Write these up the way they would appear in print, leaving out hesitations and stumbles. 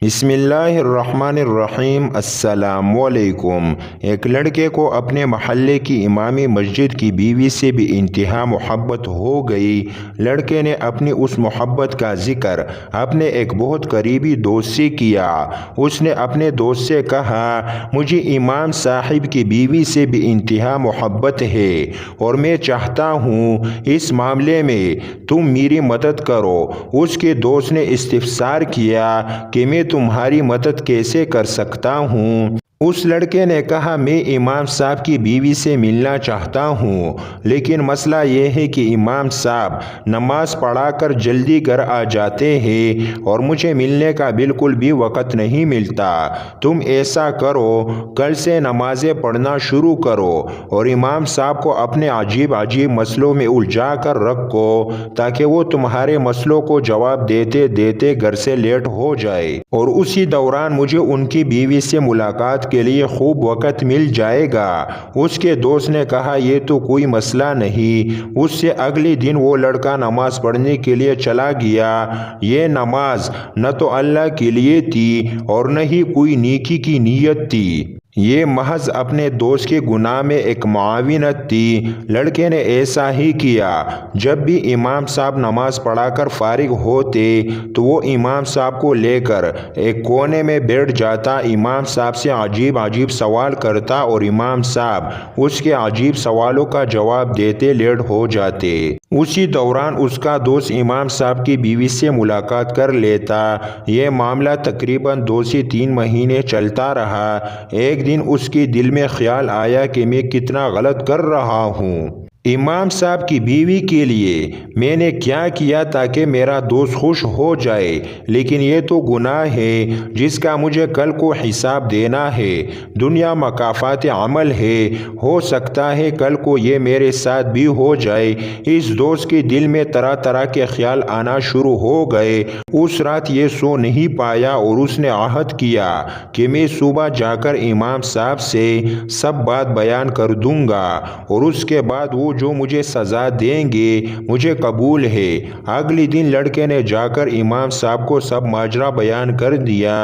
بسم اللہ الرحمن الرحیم۔ السلام علیکم۔ ایک لڑکے کو اپنے محلے کی امامی مسجد کی بیوی سے بھی انتہا محبت ہو گئی۔ لڑکے نے اپنی اس محبت کا ذکر اپنے ایک بہت قریبی دوست سے کیا۔ اس نے اپنے دوست سے کہا، مجھے امام صاحب کی بیوی سے بھی انتہا محبت ہے اور میں چاہتا ہوں اس معاملے میں تم میری مدد کرو۔ اس کے دوست نے استفسار کیا کہ میں تمہاری مدد کیسے کر سکتا ہوں؟ اس لڑکے نے کہا، میں امام صاحب کی بیوی سے ملنا چاہتا ہوں، لیکن مسئلہ یہ ہے کہ امام صاحب نماز پڑھا کر جلدی گھر آ جاتے ہیں اور مجھے ملنے کا بالکل بھی وقت نہیں ملتا۔ تم ایسا کرو، کل سے نمازیں پڑھنا شروع کرو اور امام صاحب کو اپنے عجیب مسئلوں میں الجھا کر رکھو تاکہ وہ تمہارے مسئلوں کو جواب دیتے دیتے گھر سے لیٹ ہو جائے، اور اسی دوران مجھے ان کی بیوی سے ملاقات کے لیے خوب وقت مل جائے گا۔ اس کے دوست نے کہا، یہ تو کوئی مسئلہ نہیں۔ اس سے اگلے دن وہ لڑکا نماز پڑھنے کے لیے چلا گیا۔ یہ نماز نہ تو اللہ کے لیے تھی اور نہ ہی کوئی نیکی کی نیت تھی، یہ محض اپنے دوست کے گناہ میں ایک معاونت تھی۔ لڑکے نے ایسا ہی کیا۔ جب بھی امام صاحب نماز پڑھا کر فارغ ہوتے تو وہ امام صاحب کو لے کر ایک کونے میں بیٹھ جاتا، امام صاحب سے عجیب سوال کرتا اور امام صاحب اس کے عجیب سوالوں کا جواب دیتے لیٹ ہو جاتے۔ اسی دوران اس کا دوست امام صاحب کی بیوی سے ملاقات کر لیتا۔ یہ معاملہ تقریباً 2 سے 3 مہینے چلتا رہا۔ ایک دن اس کے دل میں خیال آیا کہ میں کتنا غلط کر رہا ہوں۔ امام صاحب کی بیوی کے لیے میں نے کیا کیا تاکہ میرا دوست خوش ہو جائے، لیکن یہ تو گناہ ہے جس کا مجھے کل کو حساب دینا ہے۔ دنیا مکافات عمل ہے، ہو سکتا ہے کل کو یہ میرے ساتھ بھی ہو جائے۔ اس دوست کے دل میں طرح کے خیال آنا شروع ہو گئے۔ اس رات یہ سو نہیں پایا اور اس نے عہد کیا کہ میں صبح جا کر امام صاحب سے سب بات بیان کر دوں گا اور اس کے بعد وہ جو مجھے سزا دیں گے مجھے قبول ہے۔ اگلے دن لڑکے نے جا کر امام صاحب کو سب ماجرا بیان کر دیا۔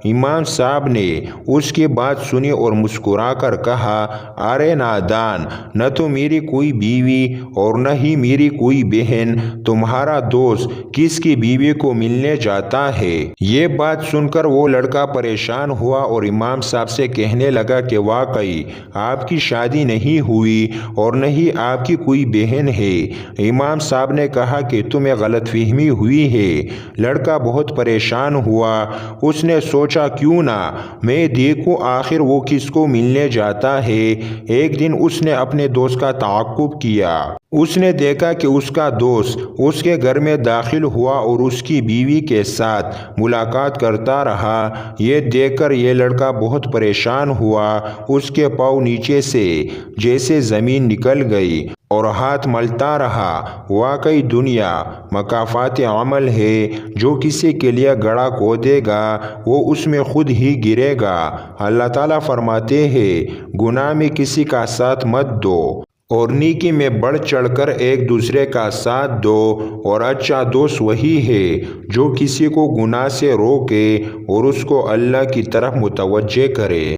امام صاحب نے اس کی بات سنی اور مسکرا کر کہا، ارے نادان، نہ تو میری کوئی بیوی اور نہ ہی میری کوئی بہن، تمہارا دوست کس کی بیوی کو ملنے جاتا ہے؟ یہ بات سن کر وہ لڑکا پریشان ہوا اور امام صاحب سے کہنے لگا کہ واقعی آپ کی شادی نہیں ہوئی اور نہ ہی آپ کی کوئی بہن ہے۔ امام صاحب نے کہا کہ تمہیں غلط فہمی ہوئی ہے۔ لڑکا بہت پریشان ہوا۔ اس نے سوچا کیوں نہ میں دیکھوں آخر وہ کس کو ملنے جاتا ہے۔ ایک دن اس نے اپنے دوست کا تعاقب کیا۔ اس نے دیکھا کہ اس کا دوست اس کے گھر میں داخل ہوا اور اس کی بیوی کے ساتھ ملاقات کرتا رہا۔ یہ دیکھ کر یہ لڑکا بہت پریشان ہوا۔ اس کے پاؤں نیچے سے جیسے زمین نکل گئی اور ہاتھ ملتا رہا۔ واقعی دنیا مکافات عمل ہے، جو کسی کے لیے گڑھا کھودے گا وہ اس میں خود ہی گرے گا۔ اللہ تعالیٰ فرماتے ہیں، گناہ میں کسی کا ساتھ مت دو اور نیکی میں بڑھ چڑھ کر ایک دوسرے کا ساتھ دو، اور اچھا دوست وہی ہے جو کسی کو گناہ سے روکے اور اس کو اللہ کی طرف متوجہ کرے۔